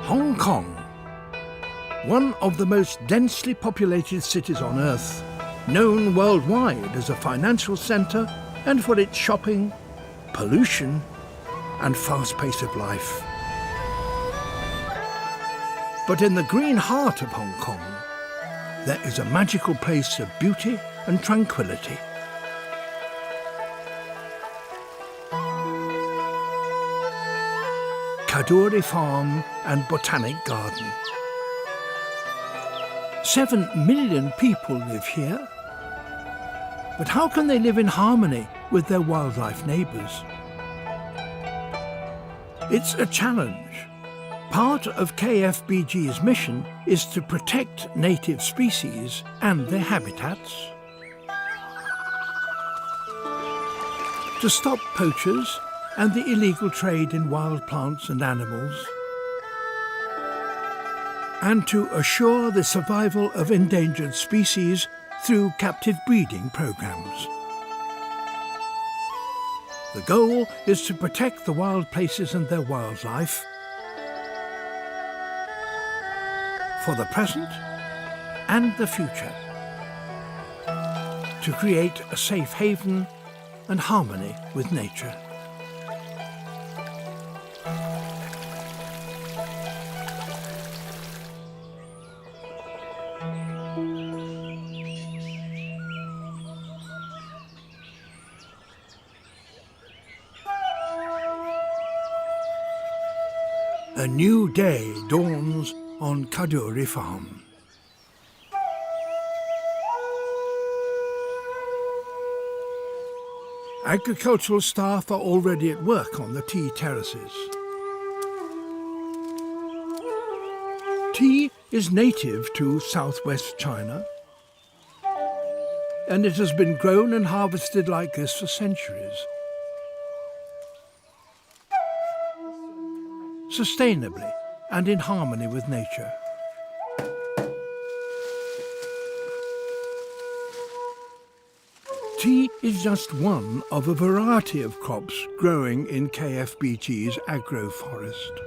Hong Kong, one of the most densely populated cities on Earth, known worldwide as a financial centre and for its shopping, pollution and fast pace of life. But in the green heart of Hong Kong, there is a magical place of beauty and tranquility. Kaduri Farm and Botanic Garden. 7 million people live here. But how can they live in harmony with their wildlife neighbours? It's a challenge. Part of KFBG's mission is to protect native species and their habitats, to stop poachers and the illegal trade in wild plants and animals, and to assure the survival of endangered species through captive breeding programs. The goal is to protect the wild places and their wildlife for the present and the future, to create a safe haven and harmony with nature. A new day dawns on Kaduri Farm. Agricultural staff are already at work on the tea terraces. Tea is native to southwest China, and it has been grown and harvested like this for centuries. Sustainably and in harmony with nature. Tea is just one of a variety of crops growing in KFBG's agroforest.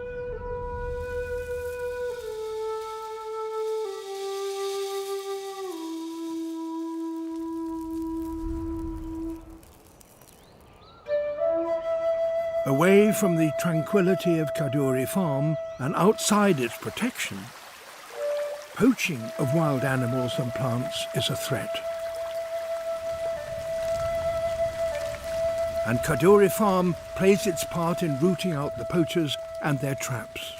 Away from the tranquility of Kaduri Farm and outside its protection, poaching of wild animals and plants is a threat. And Kaduri Farm plays its part in rooting out the poachers and their traps.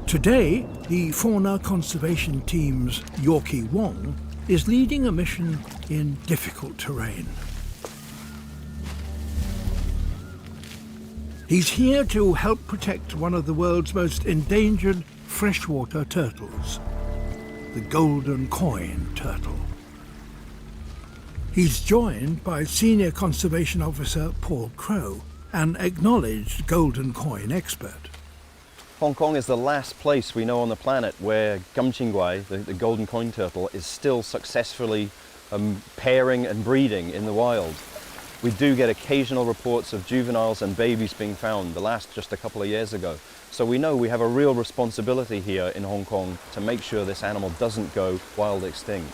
Today, the Fauna Conservation Team's Yorkie Wong is leading a mission in difficult terrain. He's here to help protect one of the world's most endangered freshwater turtles, the golden coin turtle. He's joined by Senior Conservation Officer Paul Crow, an acknowledged golden coin expert. Hong Kong is the last place we know on the planet where Gumchinguai, the golden coin turtle, is still successfully pairing and breeding in the wild. We do get occasional reports of juveniles and babies being found, the last just a couple of years ago. So we know we have a real responsibility here in Hong Kong to make sure this animal doesn't go wild extinct.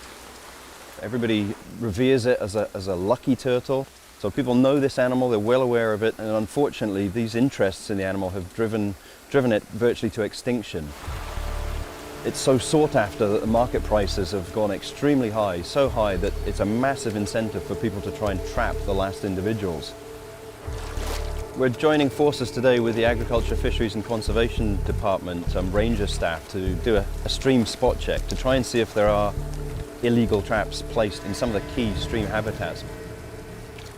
Everybody reveres it as a lucky turtle. So people know this animal, they're well aware of it, and unfortunately these interests in the animal have driven it virtually to extinction. It's so sought after that the market prices have gone extremely high, so high that it's a massive incentive for people to try and trap the last individuals. We're joining forces today with the Agriculture, Fisheries and Conservation Department ranger staff to do a stream spot check to try and see if there are illegal traps placed in some of the key stream habitats.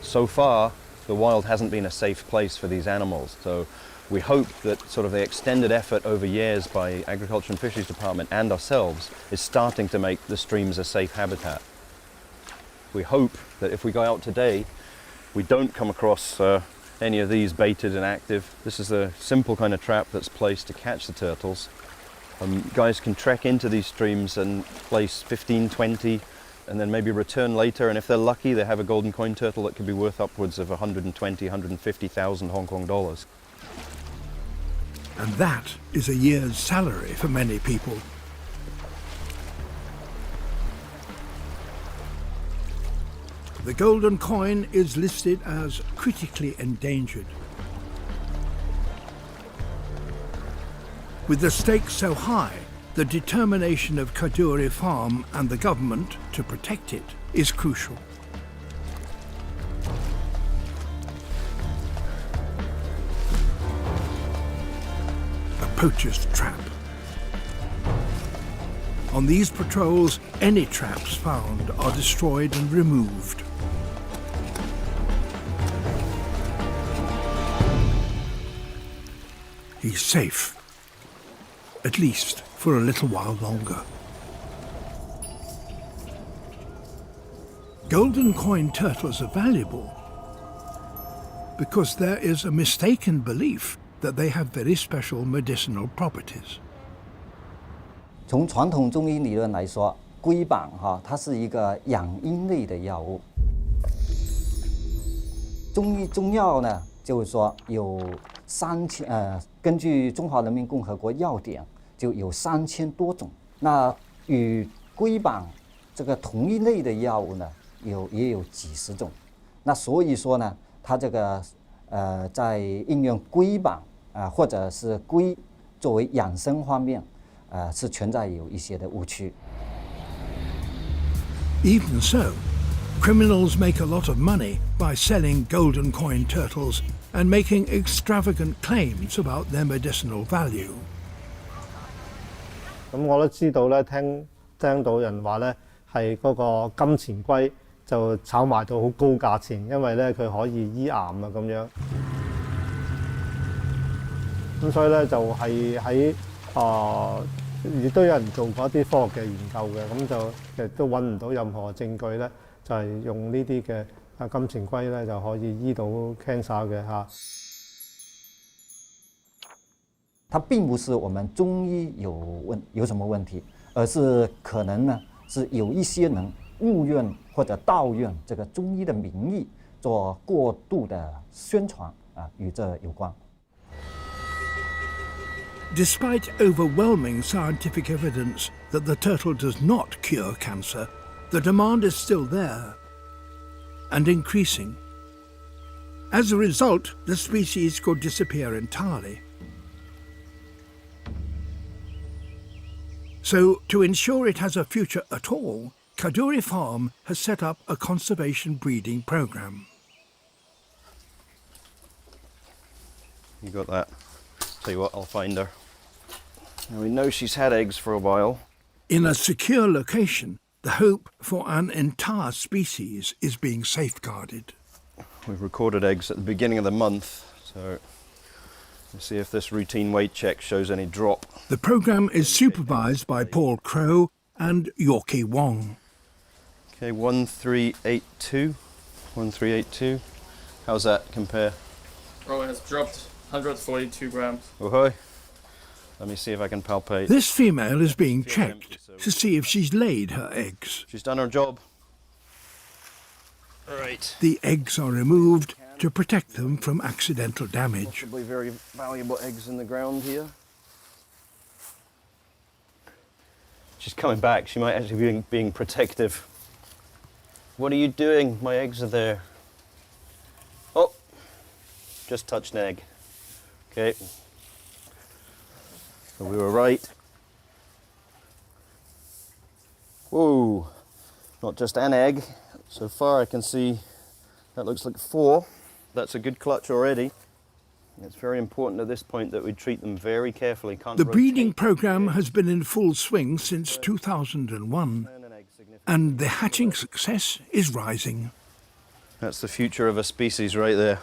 So far, the wild hasn't been a safe place for these animals. So we hope that sort of the extended effort over years by Agriculture and Fisheries Department and ourselves is starting to make the streams a safe habitat. We hope that if we go out today, we don't come across any of these baited and active. This is a simple kind of trap that's placed to catch the turtles. Guys can trek into these streams and place 15, 20, and then maybe return later, and if they're lucky, they have a golden coin turtle that could be worth upwards of 120,000, 150,000 Hong Kong dollars. And that is a year's salary for many people. The golden coin is listed as critically endangered. With the stakes so high, the determination of Kaduri Farm and the government to protect it is crucial. A poacher's trap. On these patrols, any traps found are destroyed and removed. He's safe, at least for a little while longer. Golden coin turtles are valuable because there is a mistaken belief that they have very special medicinal properties. 从传统中医理论来说，龟板它是一个养阴类的药物。中药呢，就是说有根据中华人民共和国药典就有3000多种。那与龟板这个同一类的药物呢，也有几十种。那所以说呢，它这个在应用龟板或者是龟作为养生方面，是存在有一些的误区。Even so, criminals make a lot of money by selling golden coin turtles and making extravagant claims about their medicinal value. 咁我都知道咧，聽到人話咧，係嗰個金錢龜就炒賣到好高價錢，因為咧佢可以醫癌啊咁樣。咁所以咧就係喺亦都有人做過一啲科學嘅研究嘅，咁就其實都揾唔到任何證據咧，就係用呢啲嘅金錢龜咧就可以醫到 cancer 嘅嚇。它并不是我们中医有什么问题，而是可能呢是有一些人误用或者盗用这个中医的名义做过度的宣传与这有关。Despite overwhelming scientific evidence that the turtle does not cure cancer, the demand is still there and increasing. As a result, the species could disappear entirely. So, to ensure it has a future at all, Kaduri Farm has set up a conservation breeding program. You got that? Tell you what, I'll find her. Now we know she's had eggs for a while. In a secure location, the hope for an entire species is being safeguarded. We've recorded eggs at the beginning of the month, so let's see if this routine weight check shows any drop. The program is supervised by Paul Crow and Yorkie Wong. Okay, 1382. 1382. How's that compare? Oh, it has dropped 142 grams. Oh, hi. Let me see if I can palpate. This female is being checked to see if she's laid her eggs. She's done her job. Right. The eggs are removed to protect them from accidental damage. Possibly very valuable eggs in the ground here. She's coming back. She might actually be being protective. What are you doing? My eggs are there. Oh, just touched an egg. Okay. So we were right. Whoa, not just an egg. So far I can see that looks like 4. That's a good clutch already. It's very important at this point that we treat them very carefully. The breeding program has been in full swing since 2001, and the hatching success is rising. That's the future of a species right there.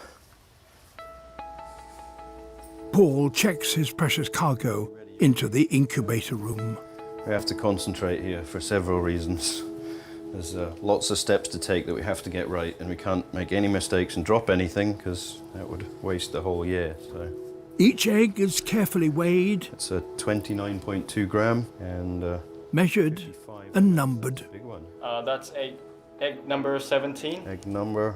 Paul checks his precious cargo into the incubator room. We have to concentrate here for several reasons. There's lots of steps to take that we have to get right, and we can't make any mistakes and drop anything because that would waste the whole year. So each egg is carefully weighed. it's a 29.2 gram and measured and numbered. Big one. That's egg number 17. Egg number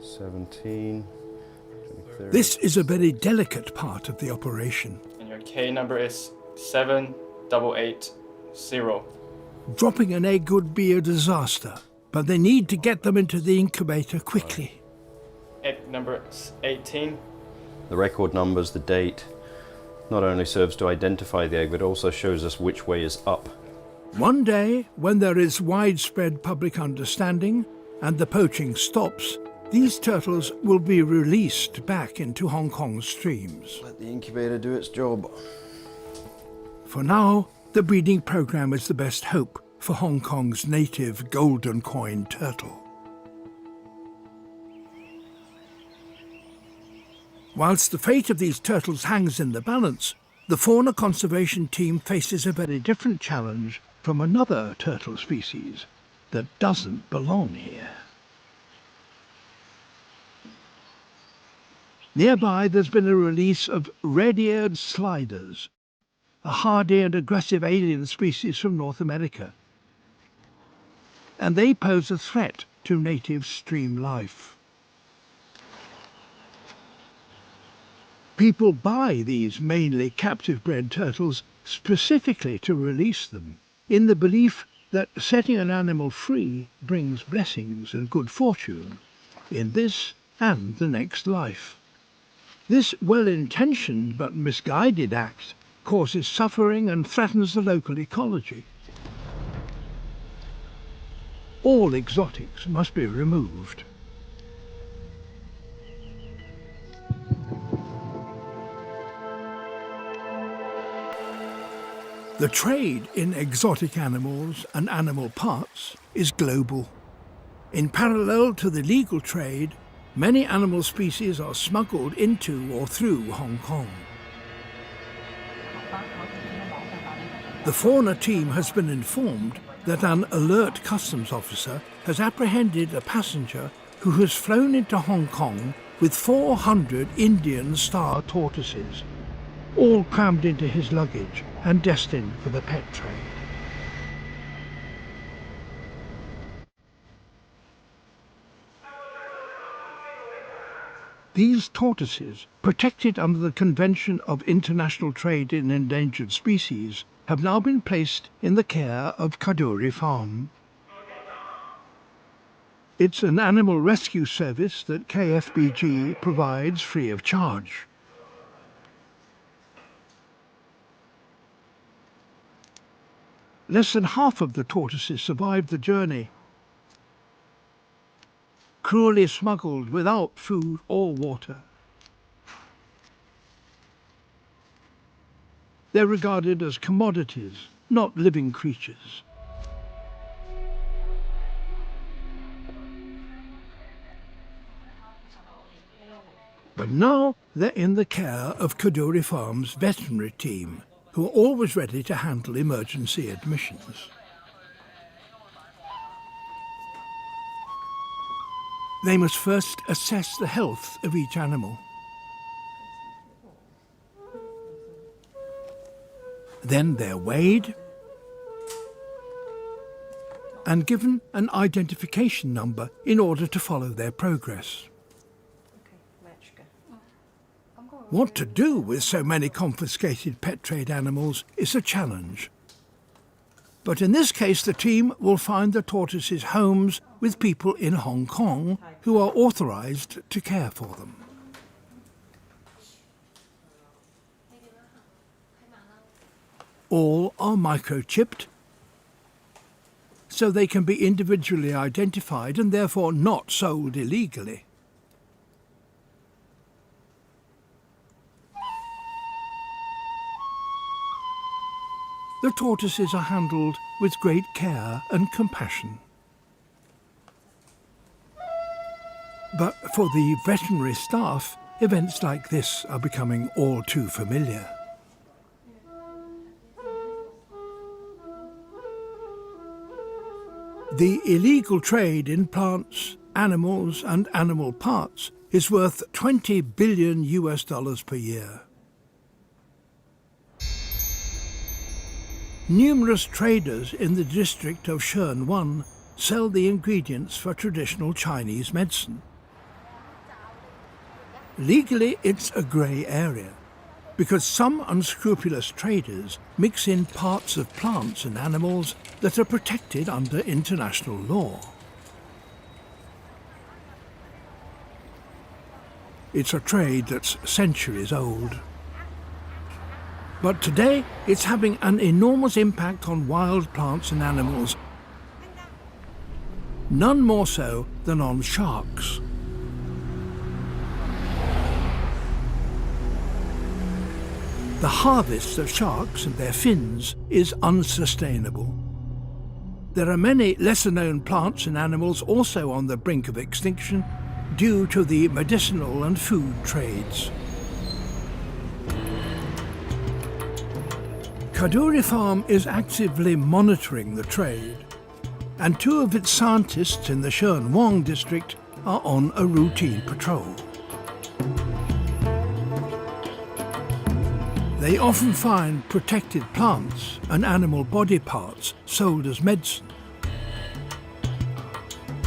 17. 20, 30. This is a very delicate part of the operation. And you're K number is 7880. Dropping an egg would be a disaster, but they need to get them into the incubator quickly. Egg number 18. The record numbers, the date, not only serves to identify the egg, but also shows us which way is up. One day, when there is widespread public understanding and the poaching stops, these turtles will be released back into Hong Kong's streams. Let the incubator do its job. For now, the breeding program is the best hope for Hong Kong's native golden coin turtle. Whilst the fate of these turtles hangs in the balance, the fauna conservation team faces a very different challenge from another turtle species that doesn't belong here. Nearby, there's been a release of red-eared sliders, a hardy and aggressive alien species from North America. And they pose a threat to native stream life. People buy these mainly captive-bred turtles specifically to release them, in the belief that setting an animal free brings blessings and good fortune in this and the next life. This well-intentioned but misguided act causes suffering and threatens the local ecology. All exotics must be removed. The trade in exotic animals and animal parts is global. In parallel to the legal trade, many animal species are smuggled into or through Hong Kong. The fauna team has been informed that an alert customs officer has apprehended a passenger who has flown into Hong Kong with 400 Indian star tortoises, all crammed into his luggage and destined for the pet trade. These tortoises, protected under the Convention of International Trade in Endangered Species, have now been placed in the care of Kaduri Farm. It's an animal rescue service that KFBG provides free of charge. Less than half of the tortoises survived the journey, cruelly smuggled without food or water. They're regarded as commodities, not living creatures. But now they're in the care of Kaduri Farm's veterinary team, who are always ready to handle emergency admissions. They must first assess the health of each animal. Then they're weighed and given an identification number in order to follow their progress. What to do with so many confiscated pet trade animals is a challenge. But in this case, the team will find the tortoises homes with people in Hong Kong who are authorized to care for them. All are microchipped, so they can be individually identified and therefore not sold illegally. The tortoises are handled with great care and compassion. But for the veterinary staff, events like this are becoming all too familiar. The illegal trade in plants, animals and animal parts is worth $20 billion per year. Numerous traders in the district of Sheung Wan sell the ingredients for traditional Chinese medicine. Legally, it's a grey area, because some unscrupulous traders mix in parts of plants and animals that are protected under international law. It's a trade that's centuries old. But today, it's having an enormous impact on wild plants and animals, none more so than on sharks. The harvest of sharks and their fins is unsustainable. There are many lesser-known plants and animals also on the brink of extinction due to the medicinal and food trades. Kaduri Farm is actively monitoring the trade, and 2 of its scientists in the Shen Wang district are on a routine patrol. They often find protected plants and animal body parts sold as medicine.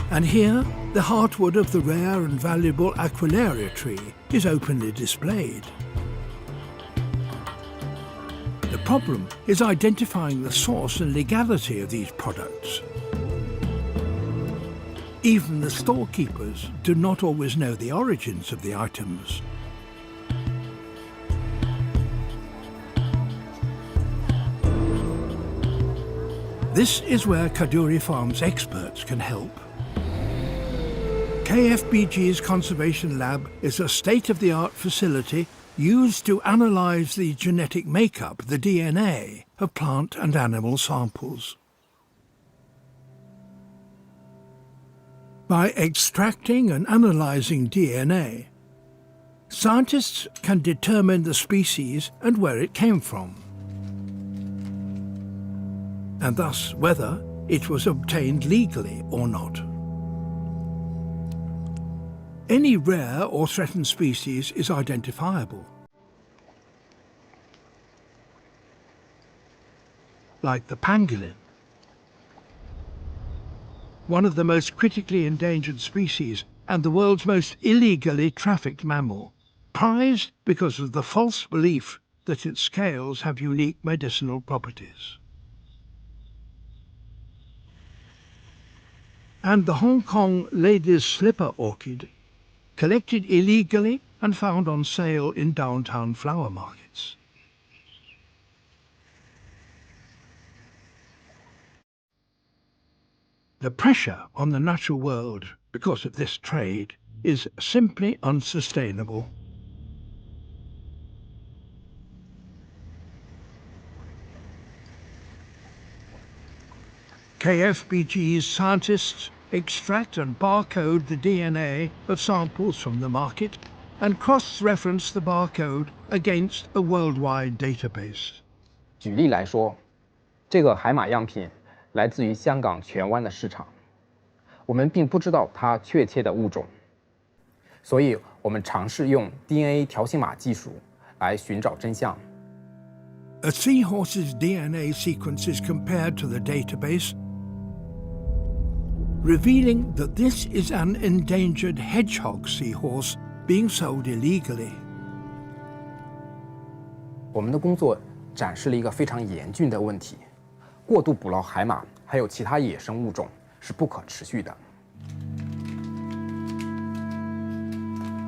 And here, the heartwood of the rare and valuable Aquilaria tree is openly displayed. The problem is identifying the source and legality of these products. Even the storekeepers do not always know the origins of the items. This is where Kaduri Farm's experts can help. KFBG's Conservation Lab is a state-of-the-art facility used to analyse the genetic makeup, the DNA, of plant and animal samples. By extracting and analysing DNA, scientists can determine the species and where it came from, and thus whether it was obtained legally or not. Any rare or threatened species is identifiable, like the pangolin, one of the most critically endangered species and the world's most illegally trafficked mammal, prized because of the false belief that its scales have unique medicinal properties. And the Hong Kong lady's slipper orchid, collected illegally and found on sale in downtown flower markets. The pressure on the natural world because of this trade is simply unsustainable. KFBG's scientists extract and barcode the DNA of samples from the market and cross-reference the barcode against a worldwide database. 举例来说，这个海马样品来自于香港荃湾的市场，我们并不知道它确切的物种，所以我们尝试用 DNA 条形码技术来寻找真相。A seahorse's DNA sequence is compared to the database, revealing that this is an endangered hedgehog seahorse being sold illegally. 我们的工作展示了一个非常严峻的问题：过度捕捞海马还有其他野生物种是不可持续的。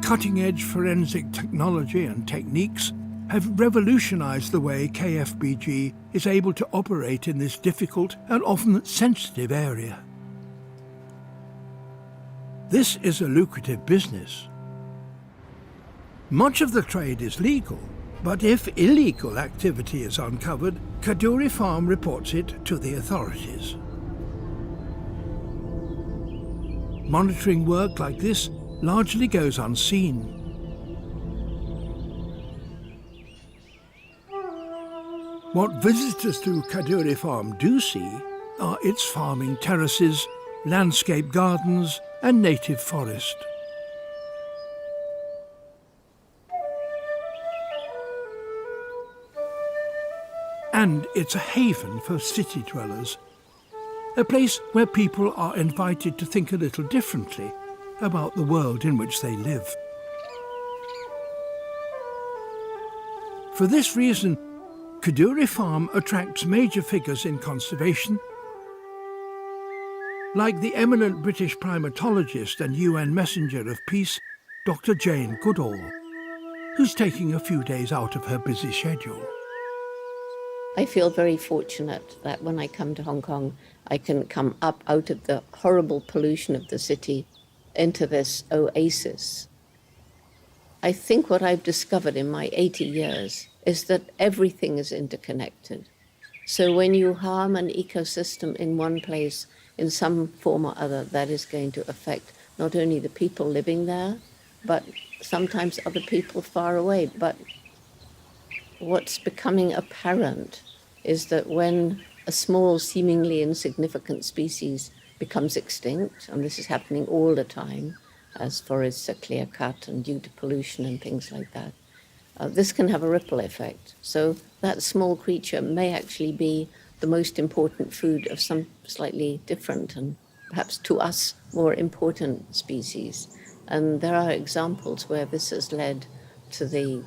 Cutting-edge forensic technology and techniques have revolutionized the way KFBG is able to operate in this difficult and often sensitive area. This is a lucrative business. Much of the trade is legal, but if illegal activity is uncovered, Kaduri Farm reports it to the authorities. Monitoring work like this largely goes unseen. What visitors to Kaduri Farm do see are its farming terraces, landscape gardens and native forest. And it's a haven for city dwellers, a place where people are invited to think a little differently about the world in which they live. For this reason, Kadoorie Farm attracts major figures in conservation, like the eminent British primatologist and UN Messenger of Peace, Dr. Jane Goodall, who's taking a few days out of her busy schedule. I feel very fortunate that when I come to Hong Kong, I can come up out of the horrible pollution of the city into this oasis. I think what I've discovered in my 80 years is that everything is interconnected. So when you harm an ecosystem in one place, in some form or other, that is going to affect not only the people living there, but sometimes other people far away. But what's becoming apparent is that when a small, seemingly insignificant species becomes extinct, and this is happening all the time, as forests are clear-cut and due to pollution and things like that, this can have a ripple effect. So that small creature may actually be the most important food of some slightly different and perhaps to us more important species. And there are examples where this has led to the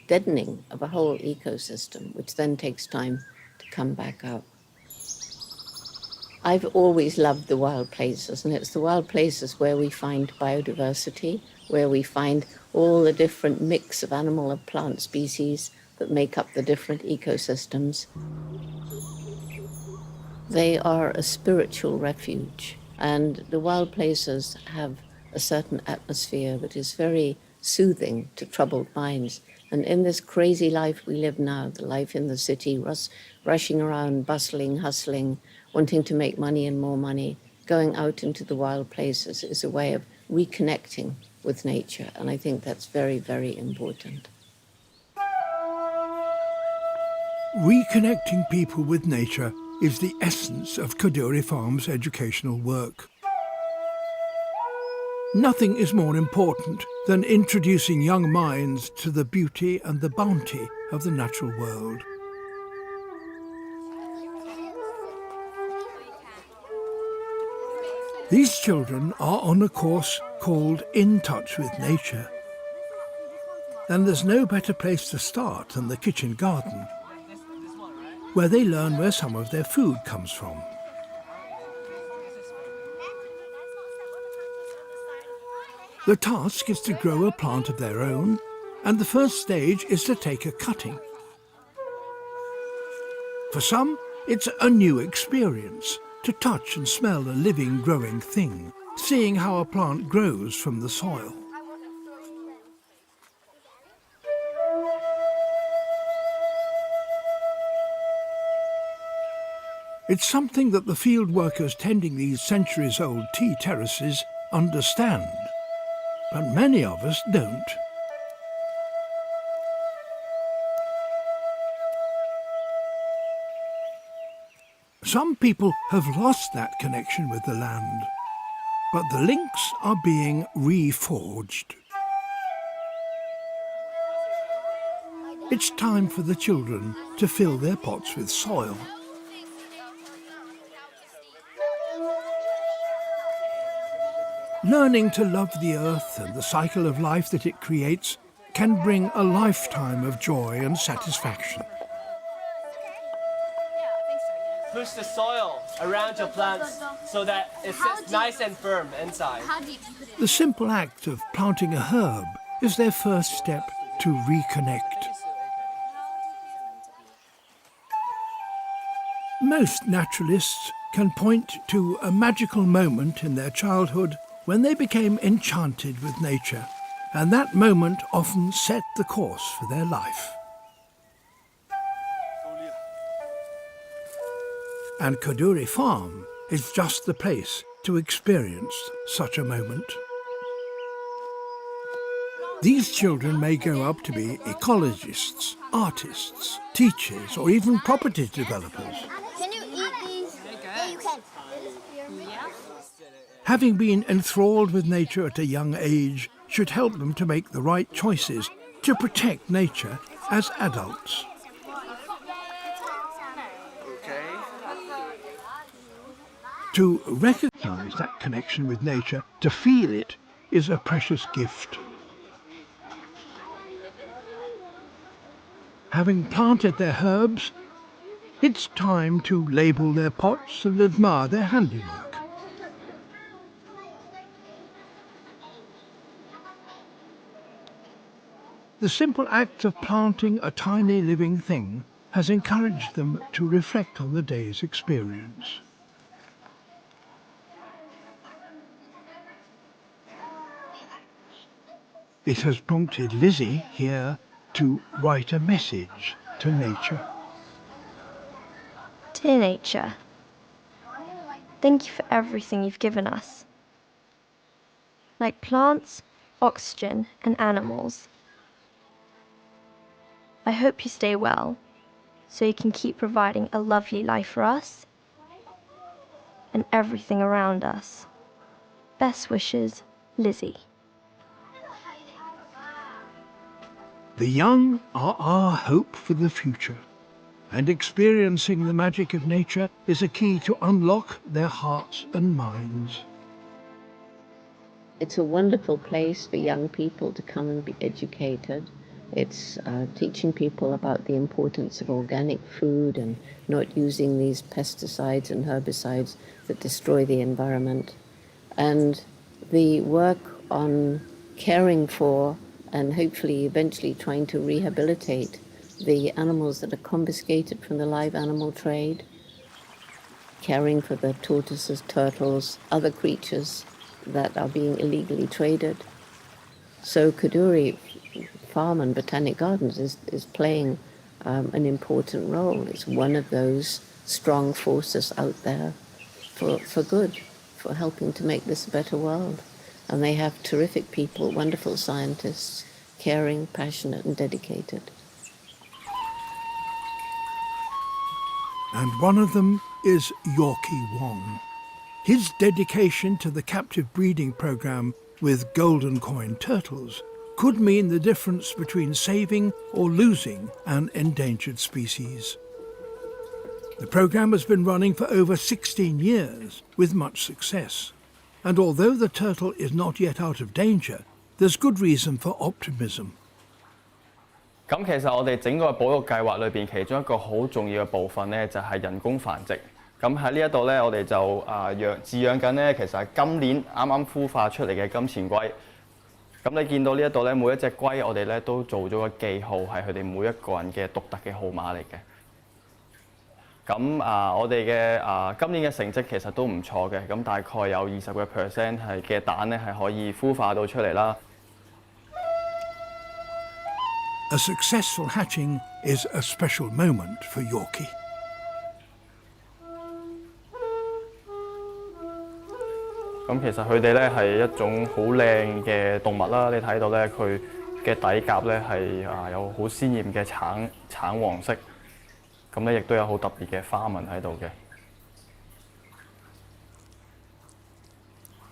deadening of a whole ecosystem, which then takes time to come back up. I've always loved the wild places, and it's the wild places where we find biodiversity, where we find all the different mix of animal and plant species that make up the different ecosystems. They are a spiritual refuge, and the wild places have a certain atmosphere that is very soothing to troubled minds. And in this crazy life we live now, the life in the city, rushing around, bustling, hustling, wanting to make money and more money, going out into the wild places is a way of reconnecting with nature. And I think that's very, very important. Reconnecting people with nature is the essence of Kadoorie Farm's educational work. Nothing is more important than introducing young minds to the beauty and the bounty of the natural world. These children are on a course called In Touch with Nature. And there's no better place to start than the kitchen garden, where they learn where some of their food comes from. The task is to grow a plant of their own, and the first stage is to take a cutting. For some, it's a new experience, to touch and smell a living, growing thing, seeing how a plant grows from the soil. It's something that the field workers tending these centuries-old tea terraces understand, but many of us don't. Some people have lost that connection with the land, but the links are being reforged. It's time for the children to fill their pots with soil. Learning to love the earth and the cycle of life that it creates can bring a lifetime of joy and satisfaction. Push the soil around your plants so that it sits nice and firm inside. The simple act of planting a herb is their first step to reconnect. Most naturalists can point to a magical moment in their childhood when they became enchanted with nature, and that moment often set the course for their life. And Kadoorie Farm is just the place to experience such a moment. These children may grow up to be ecologists, artists, teachers, or even property developers. Can you eat these? Yeah, you can. Having been enthralled with nature at a young age should help them to make the right choices to protect nature as adults. To recognize that connection with nature, to feel it, is a precious gift. Having planted their herbs, it's time to label their pots and admire their handiwork. The simple act of planting a tiny living thing has encouraged them to reflect on the day's experience. It has prompted Lizzie here to write a message to nature. Dear nature, thank you for everything you've given us. Like plants, oxygen, and animals. I hope you stay well, so you can keep providing a lovely life for us and everything around us. Best wishes, Lizzie. The young are our hope for the future, and experiencing the magic of nature is a key to unlock their hearts and minds. It's a wonderful place for young people to come and be educated. It's teaching people about the importance of organic food and not using these pesticides and herbicides that destroy the environment. And the work on caring for and hopefully eventually trying to rehabilitate the animals that are confiscated from the live animal trade, caring for the tortoises, turtles, other creatures that are being illegally traded. So Kadoorie Farm and Botanic Gardens is playing an important role. It's one of those strong forces out there for good, for helping to make this a better world. And they have terrific people, wonderful scientists, caring, passionate and dedicated. And one of them is Yorkie Wong. His dedication to the captive breeding program with golden coin turtles could mean the difference between saving or losing an endangered species. The program has been running for over 16 years with much success. And although the turtle is not yet out of danger, there's good reason for optimism. 咁其實我哋整個保育計劃裏邊，其中一個好重要嘅部分咧，就係人工繁殖。咁喺呢一度咧，我哋就飼養緊咧，其實係今年啱啱孵化出嚟嘅金錢龜。咁你見到呢一度咧，每一隻龜我哋咧都做咗個記號，係佢哋每一個人嘅獨特嘅號碼嚟嘅。咁我哋嘅今年嘅成績其實都唔錯嘅，咁大概有20% 係嘅蛋咧係可以孵化到出嚟啦。A successful hatching is a special moment for Yorkie. 咁其實佢哋咧係一種好靚嘅動物啦，你睇到咧佢嘅底甲咧係有好鮮豔嘅橙黃色，咁咧亦都有好特別嘅花紋喺度嘅。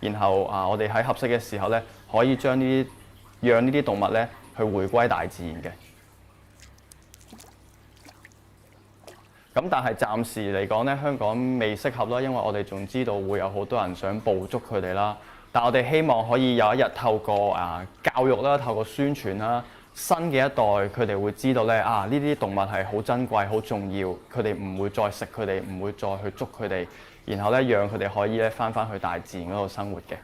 然後我哋喺合適嘅時候咧，可以將讓呢啲動物咧去回歸大自然嘅。咁但係暫時嚟講咧，香港未適合啦，因為我哋仲知道會有好多人想捕捉佢哋啦。但我哋希望可以有一日透過教育啦，透過宣傳啦，新嘅一代佢哋會知道咧呢啲動物係好珍貴、好重要，佢哋唔會再食佢哋，唔會再去捉佢哋，然後咧讓佢哋可以咧返去大自然嗰度生活嘅。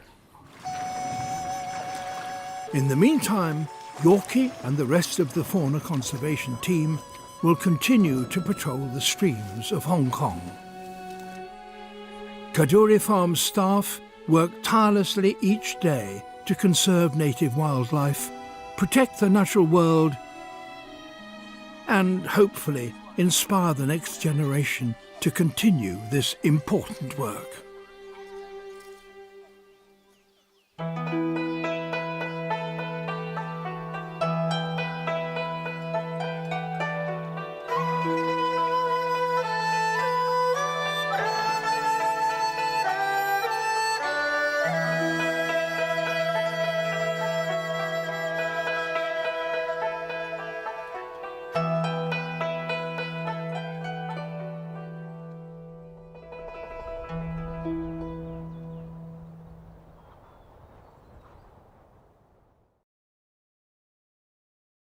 In the meantime, Yorkie and the rest of the fauna conservation team will continue to patrol the streams of Hong Kong. Kadoorie Farm staff work tirelessly each day to conserve native wildlife, protect the natural world, and hopefully inspire the next generation to continue this important work.